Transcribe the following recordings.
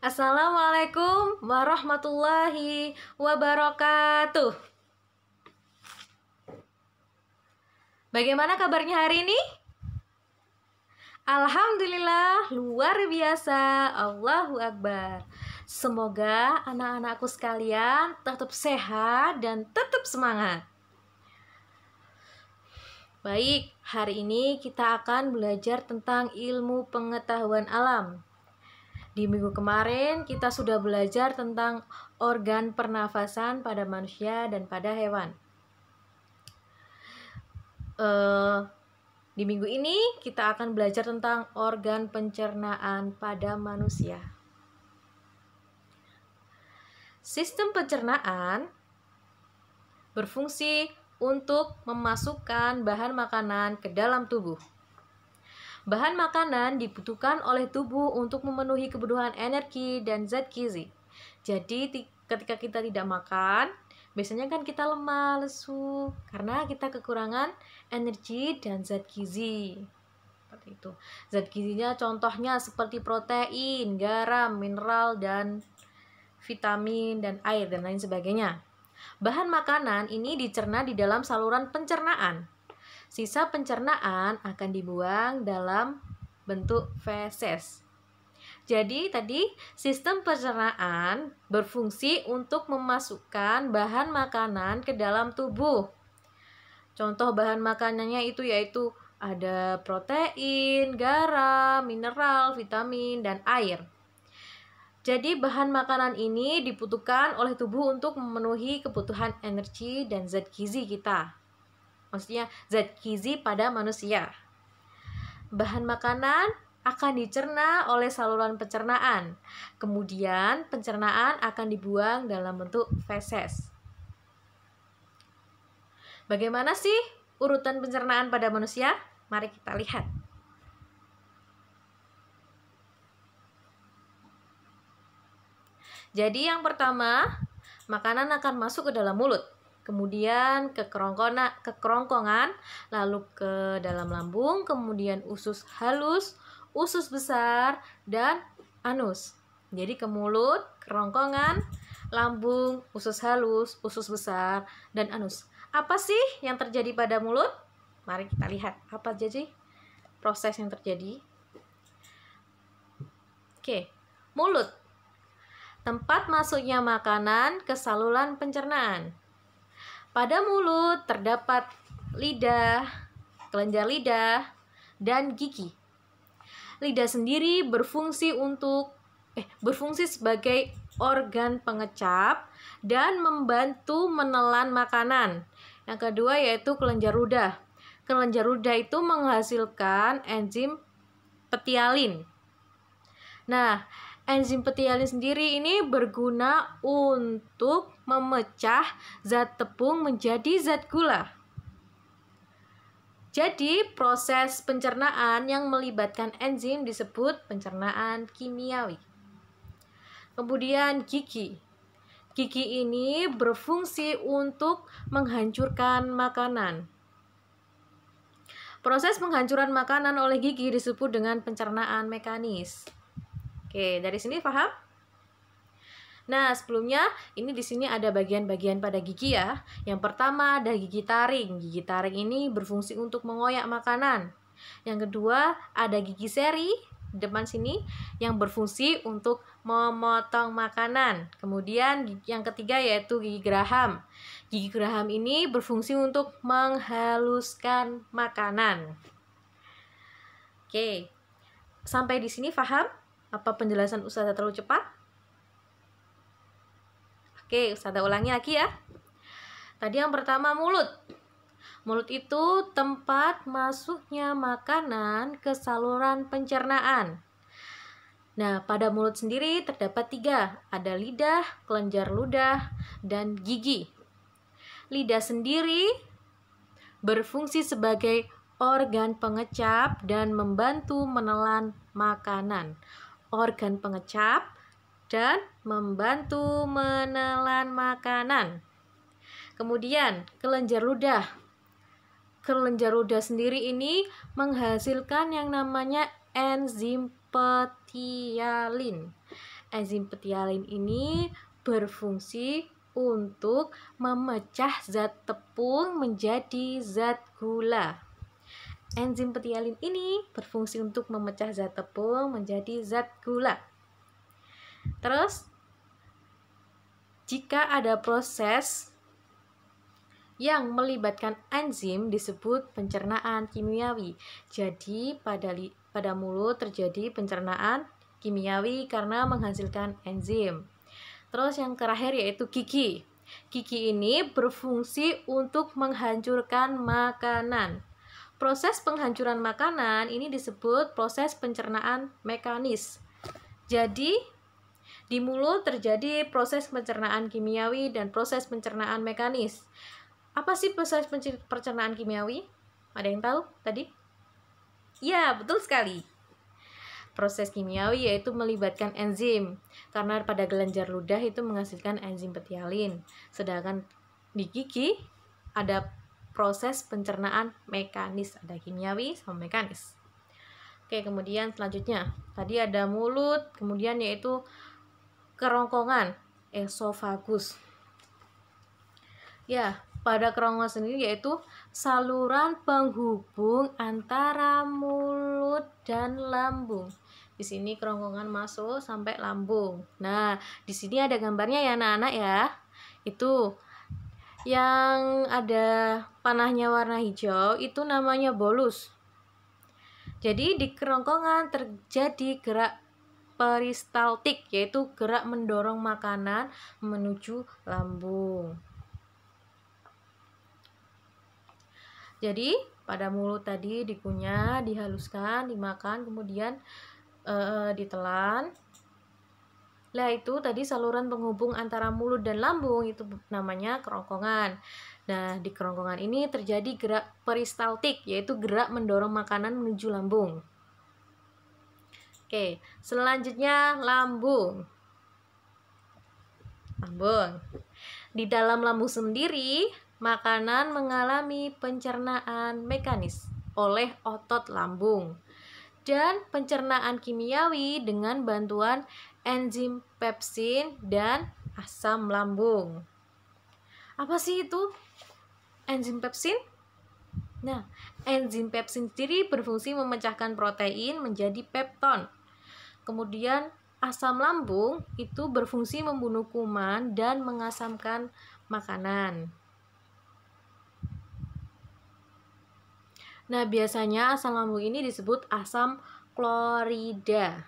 Assalamualaikum warahmatullahi wabarakatuh. Bagaimana kabarnya hari ini? Alhamdulillah, luar biasa. Allahu Akbar. Semoga anak-anakku sekalian tetap sehat dan tetap semangat. Baik, hari ini kita akan belajar tentang ilmu pengetahuan alam. Di minggu kemarin kita sudah belajar tentang organ pernafasan pada manusia dan pada hewan. Di minggu ini kita akan belajar tentang organ pencernaan pada manusia. Sistem pencernaan berfungsi untuk memasukkan bahan makanan ke dalam tubuh. Bahan makanan dibutuhkan oleh tubuh untuk memenuhi kebutuhan energi dan zat gizi. Jadi ketika kita tidak makan, biasanya kan kita lemah, lesu karena kita kekurangan energi dan zat gizi. Seperti itu. Zat gizinya contohnya seperti protein, garam, mineral dan vitamin dan air dan lain sebagainya. Bahan makanan ini dicerna di dalam saluran pencernaan. Sisa pencernaan akan dibuang dalam bentuk feses. Jadi tadi sistem pencernaan berfungsi untuk memasukkan bahan makanan ke dalam tubuh. Contoh bahan makanannya itu yaitu ada protein, garam, mineral, vitamin, dan air. Jadi bahan makanan ini dibutuhkan oleh tubuh untuk memenuhi kebutuhan energi dan zat gizi kita. Maksudnya zat gizi pada manusia. Bahan makanan akan dicerna oleh saluran pencernaan. Kemudian pencernaan akan dibuang dalam bentuk feses. Bagaimana sih urutan pencernaan pada manusia? Mari kita lihat. Jadi yang pertama, makanan akan masuk ke dalam mulut. Kemudian ke kerongkongan, lalu ke dalam lambung, kemudian usus halus, usus besar, dan anus. Jadi ke mulut, kerongkongan, lambung, usus halus, usus besar, dan anus. Apa sih yang terjadi pada mulut? Mari kita lihat apa jadi proses yang terjadi. Oke, mulut. Tempat masuknya makanan ke saluran pencernaan. Pada mulut terdapat lidah, kelenjar lidah, dan gigi. Lidah sendiri berfungsi sebagai organ pengecap dan membantu menelan makanan. Yang kedua yaitu kelenjar ludah. Kelenjar ludah itu menghasilkan enzim petialin. Nah, enzim petialin sendiri ini berguna untuk memecah zat tepung menjadi zat gula. Jadi, proses pencernaan yang melibatkan enzim disebut pencernaan kimiawi. Kemudian gigi. Gigi ini berfungsi untuk menghancurkan makanan. Proses penghancuran makanan oleh gigi disebut dengan pencernaan mekanis. Oke, dari sini paham? Nah, sebelumnya ini di sini ada bagian-bagian pada gigi ya. Yang pertama ada gigi taring. Gigi taring ini berfungsi untuk mengoyak makanan. Yang kedua ada gigi seri di depan sini yang berfungsi untuk memotong makanan. Kemudian yang ketiga yaitu gigi geraham. Gigi geraham ini berfungsi untuk menghaluskan makanan. Oke. Sampai di sini paham? Apa penjelasan Ustazah terlalu cepat? Oke, Ustazah ulangi lagi ya. Tadi yang pertama mulut. Mulut itu tempat masuknya makanan ke saluran pencernaan. Nah, pada mulut sendiri terdapat 3. Ada lidah, kelenjar ludah, dan gigi. Lidah sendiri berfungsi sebagai organ pengecap dan membantu menelan makanan. Organ pengecap dan membantu menelan makanan. Kemudian kelenjar ludah. Kelenjar ludah sendiri ini menghasilkan yang namanya enzim petialin. Enzim petialin ini berfungsi untuk memecah zat tepung menjadi zat gula. Enzim petialin ini berfungsi untuk memecah zat tepung menjadi zat gula. Terus, jika ada proses yang melibatkan enzim disebut pencernaan kimiawi. Jadi, pada mulut terjadi pencernaan kimiawi karena menghasilkan enzim. Terus yang terakhir yaitu gigi. Gigi ini berfungsi untuk menghancurkan makanan. Proses penghancuran makanan ini disebut proses pencernaan mekanis. Jadi, di mulut terjadi proses pencernaan kimiawi dan proses pencernaan mekanis. Apa sih proses pencernaan kimiawi? Ada yang tahu tadi? Ya, betul sekali. Proses kimiawi yaitu melibatkan enzim, karena pada kelenjar ludah itu menghasilkan enzim petialin. Sedangkan di gigi ada proses pencernaan mekanis, ada kimiawi sama mekanis. Oke, kemudian selanjutnya tadi ada mulut, kemudian yaitu kerongkongan, esofagus. Ya, pada kerongkongan sendiri yaitu saluran penghubung antara mulut dan lambung. Di sini kerongkongan masuk sampai lambung. Nah, di sini ada gambarnya ya anak-anak ya. Itu yang ada panahnya warna hijau itu namanya bolus. Jadi di kerongkongan terjadi gerak peristaltik, yaitu gerak mendorong makanan menuju lambung. Jadi pada mulut tadi dikunyah, dihaluskan, dimakan, kemudian ditelan. Lah itu tadi saluran penghubung antara mulut dan lambung itu namanya kerongkongan. Nah, di kerongkongan ini terjadi gerak peristaltik, yaitu gerak mendorong makanan menuju lambung. Oke, selanjutnya lambung. Lambung. Di dalam lambung sendiri, makanan mengalami pencernaan mekanis oleh otot lambung dan pencernaan kimiawi dengan bantuan enzim pepsin dan asam lambung. Apa sih itu enzim pepsin? Nah, enzim pepsin sendiri berfungsi memecahkan protein menjadi pepton. Kemudian asam lambung itu berfungsi membunuh kuman dan mengasamkan makanan. Nah, biasanya asam lambung ini disebut asam klorida.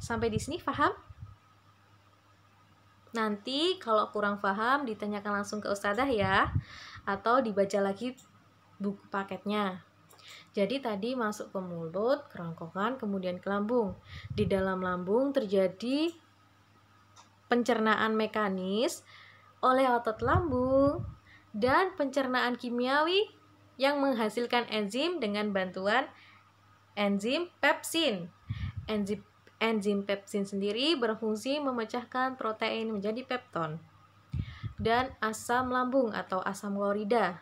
Sampai di sini paham? Nanti kalau kurang paham ditanyakan langsung ke ustadzah ya, atau dibaca lagi buku paketnya. Jadi tadi masuk ke mulut, kerongkongan, kemudian ke lambung. Di dalam lambung terjadi pencernaan mekanis oleh otot lambung dan pencernaan kimiawi yang menghasilkan enzim dengan bantuan enzim pepsin. Enzim pepsin sendiri berfungsi memecahkan protein menjadi pepton. Dan asam lambung atau asam klorida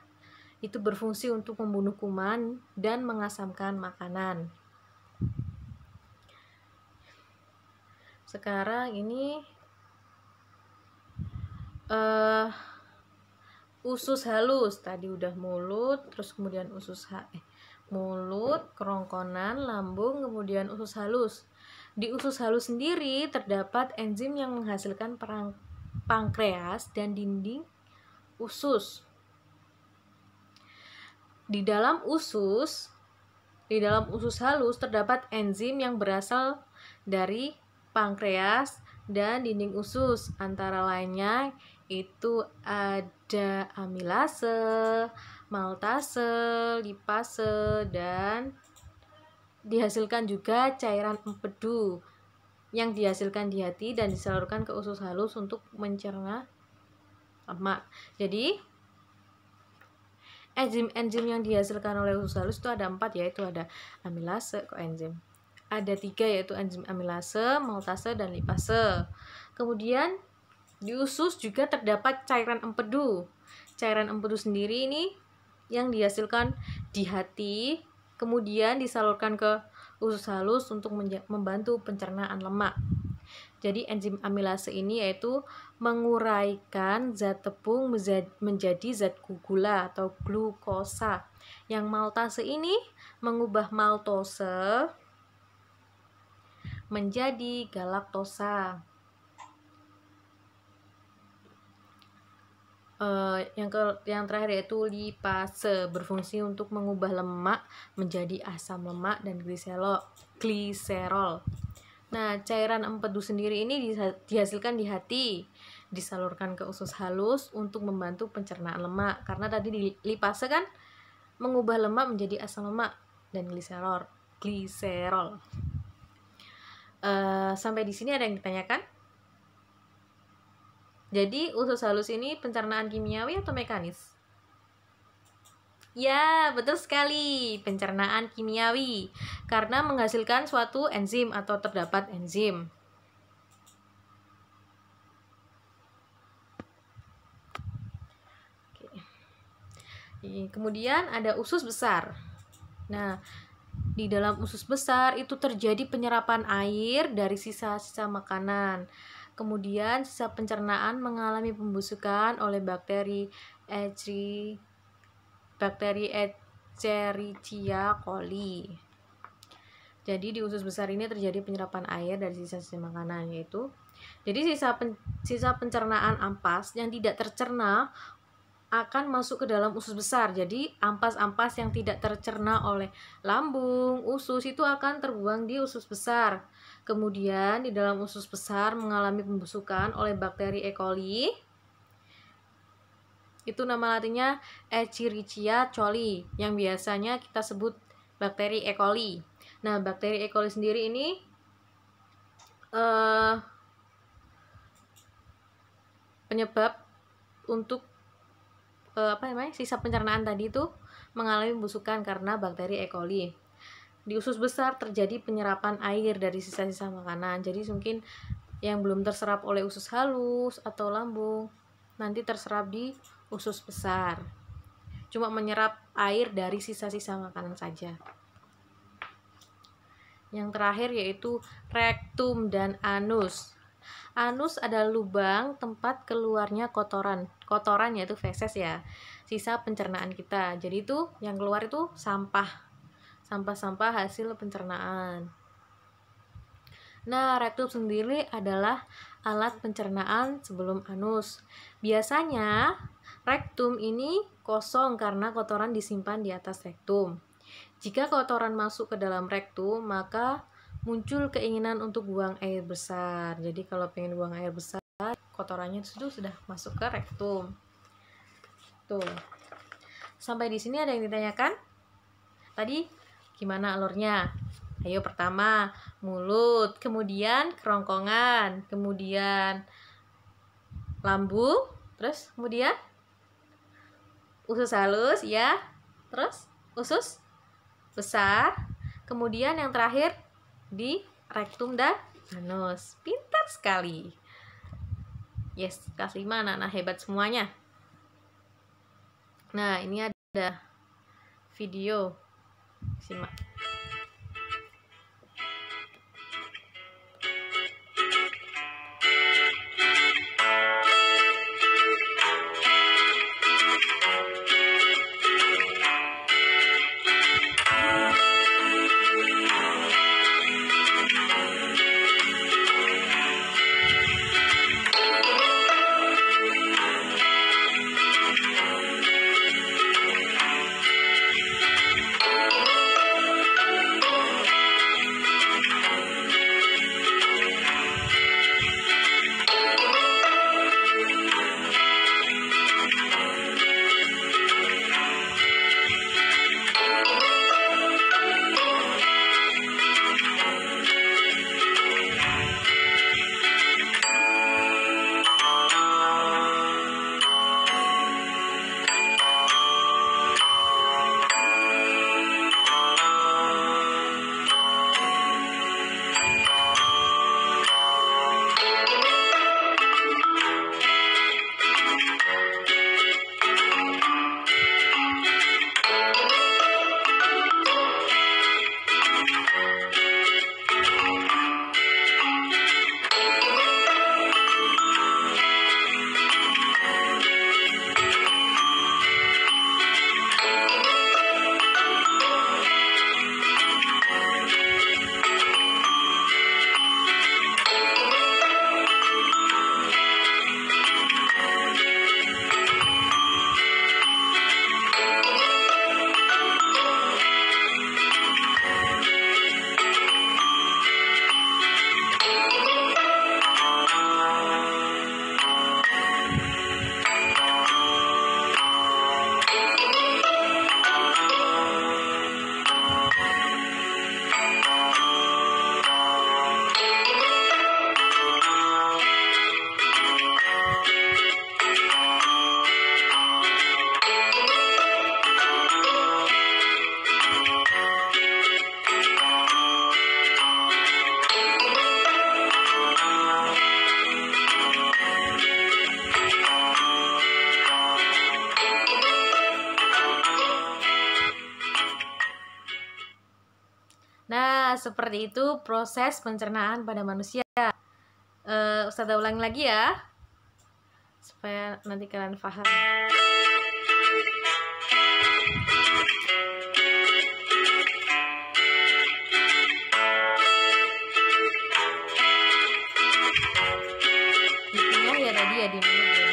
itu berfungsi untuk membunuh kuman dan mengasamkan makanan. Sekarang ini usus halus. Tadi udah mulut, terus kemudian mulut, kerongkongan, lambung, kemudian usus halus. Di usus halus sendiri terdapat enzim yang menghasilkan pankreas dan dinding usus. Di dalam usus halus terdapat enzim yang berasal dari pankreas dan dinding usus. Antara lainnya itu ada amilase, maltase, lipase, dan dihasilkan juga cairan empedu yang dihasilkan di hati dan disalurkan ke usus halus untuk mencerna lemak. Jadi enzim-enzim yang dihasilkan oleh usus halus itu ada 4, yaitu ada amilase, koenzim. Ada 3 yaitu enzim amilase, maltase, dan lipase. Kemudian di usus juga terdapat cairan empedu. Cairan empedu sendiri ini yang dihasilkan di hati, kemudian disalurkan ke usus halus untuk membantu pencernaan lemak. Jadi enzim amilase ini yaitu menguraikan zat tepung menjadi zat gula atau glukosa. Yang maltase ini mengubah maltose menjadi galaktosa. Yang terakhir yaitu lipase, berfungsi untuk mengubah lemak menjadi asam lemak dan gliserol. Nah, cairan empedu sendiri ini dihasilkan di hati, disalurkan ke usus halus untuk membantu pencernaan lemak. Karena tadi di lipase kan mengubah lemak menjadi asam lemak dan gliserol. Sampai di sini ada yang ditanyakan? Jadi usus halus ini pencernaan kimiawi atau mekanis? Ya, betul sekali, pencernaan kimiawi, karena menghasilkan suatu enzim atau terdapat enzim. Kemudian ada usus besar. Nah, di dalam usus besar itu terjadi penyerapan air dari sisa-sisa makanan. Kemudian sisa pencernaan mengalami pembusukan oleh bakteri Escherichia coli. Jadi di usus besar ini terjadi penyerapan air dari sisa-sisa makanan, yaitu jadi sisa pencernaan ampas yang tidak tercerna akan masuk ke dalam usus besar. Jadi ampas-ampas yang tidak tercerna oleh lambung, usus itu akan terbuang di usus besar. Kemudian di dalam usus besar mengalami pembusukan oleh bakteri E. coli. Itu nama latinnya Escherichia coli, yang biasanya kita sebut bakteri E. coli. Nah, bakteri E. coli sendiri ini penyebab untuk sisa pencernaan tadi itu mengalami pembusukan karena bakteri E. coli. Di usus besar terjadi penyerapan air dari sisa-sisa makanan. Jadi mungkin yang belum terserap oleh usus halus atau lambung nanti terserap di usus besar. Cuma menyerap air dari sisa-sisa makanan saja. Yang terakhir yaitu rektum dan anus. Anus adalah lubang tempat keluarnya kotoran. Kotoran yaitu feses ya. Sisa pencernaan kita. Jadi itu yang keluar itu sampah hasil pencernaan. Nah, rektum sendiri adalah alat pencernaan sebelum anus. Biasanya rektum ini kosong karena kotoran disimpan di atas rektum. Jika kotoran masuk ke dalam rektum, maka muncul keinginan untuk buang air besar. Jadi kalau pengen buang air besar, kotorannya itu sudah masuk ke rektum. Tuh. Sampai di sini ada yang ditanyakan? Tadi gimana alurnya? Ayo, pertama mulut, kemudian kerongkongan, kemudian lambung, terus kemudian usus halus ya, terus usus besar, kemudian yang terakhir di rektum dan anus. Pintar sekali. Yes, kelas 5 anak-anak hebat semuanya. Nah, ini ada video. Simak. seperti itu proses pencernaan pada manusia. Ustazah ulangi lagi ya, supaya nanti kalian paham. Intinya ya tadi ya di mulut ya,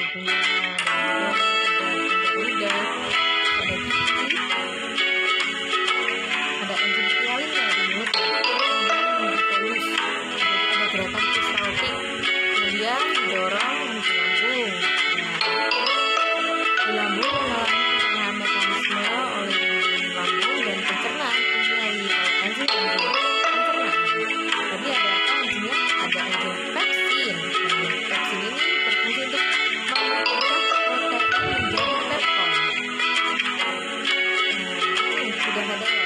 di bunga, ada gigi, ada enzim pialin ya di mulut ya, kemudian menuju polus, jadi ada gerakan peristaltik, kemudian didorong menuju lambung. Di lambung mengalami pencernaan mekanisme oleh dinding lambung dan pencernaan kimiawi oleh enzim pencernaan. Tadi ada apa enzimnya? Ada enzim pepsin. Pepsin ini berfungsi untuk memecah protein menjadi peptide. Sudah ada ya.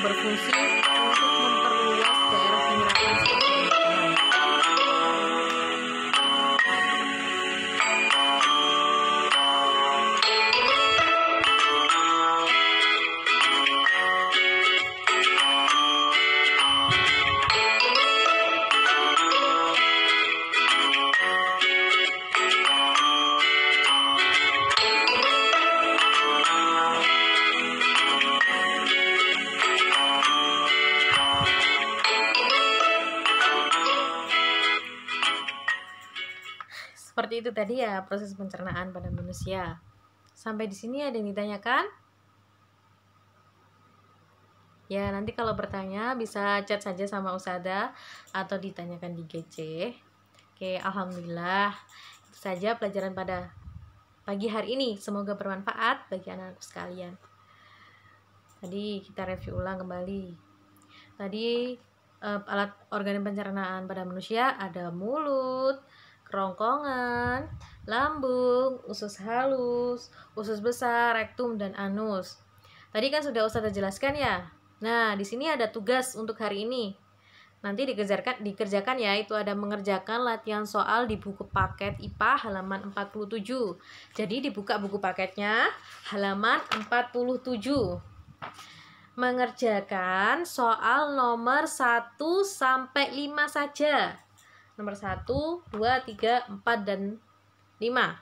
Berfungsi untuk memperluas daerah penyerapan sel makanan. Seperti itu tadi ya proses pencernaan pada manusia. Sampai di sini ada yang ditanyakan? Ya, nanti kalau bertanya bisa chat saja sama Ustazah atau ditanyakan di GC. Oke, alhamdulillah. Itu saja pelajaran pada pagi hari ini. Semoga bermanfaat bagi anak-anak sekalian. Tadi kita review ulang kembali. Tadi alat organ pencernaan pada manusia ada mulut, kerongkongan, lambung, usus halus, usus besar, rektum, dan anus. Tadi kan sudah Ustazah jelaskan ya. Nah, di sini ada tugas untuk hari ini. Nanti dikerjakan ya, itu ada mengerjakan latihan soal di buku paket IPA halaman 47. Jadi dibuka buku paketnya halaman 47. Mengerjakan soal nomor 1 sampai 5 saja. Nomor 1, 2, 3, 4, dan 5.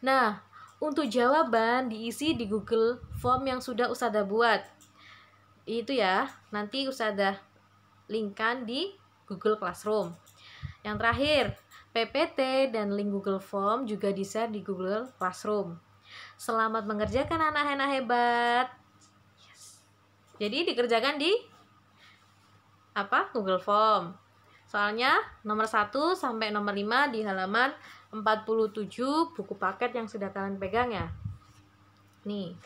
Nah, untuk jawaban diisi di Google Form yang sudah Ustazah buat. Itu ya, nanti Ustazah linkkan di Google Classroom. Yang terakhir, PPT dan link Google Form juga di-share di Google Classroom. Selamat mengerjakan anak-anak hebat. Yes. Jadi dikerjakan di Google Form. Soalnya nomor 1 sampai nomor 5 di halaman 47 buku paket yang sudah kalian pegang ya. Nih.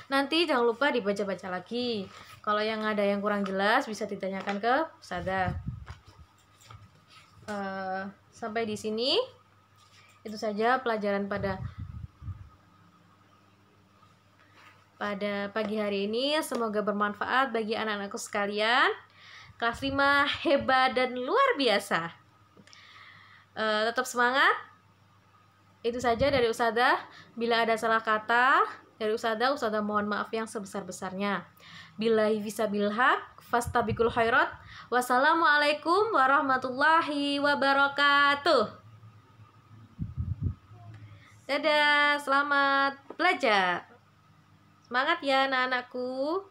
Nanti jangan lupa dibaca-baca lagi. Kalau yang ada yang kurang jelas bisa ditanyakan ke Ustazah. Sampai di sini itu saja pelajaran pada pagi hari ini. Semoga bermanfaat bagi anak-anakku sekalian. Kelas 5 hebat dan luar biasa. Tetap semangat. Itu saja dari Ustazah. Bila ada salah kata dari Ustazah mohon maaf yang sebesar-besarnya. Billahi fisabilil haq, fastabiqul khairat. Wassalamualaikum warahmatullahi wabarakatuh. Dadah, selamat belajar. Semangat ya anak-anakku.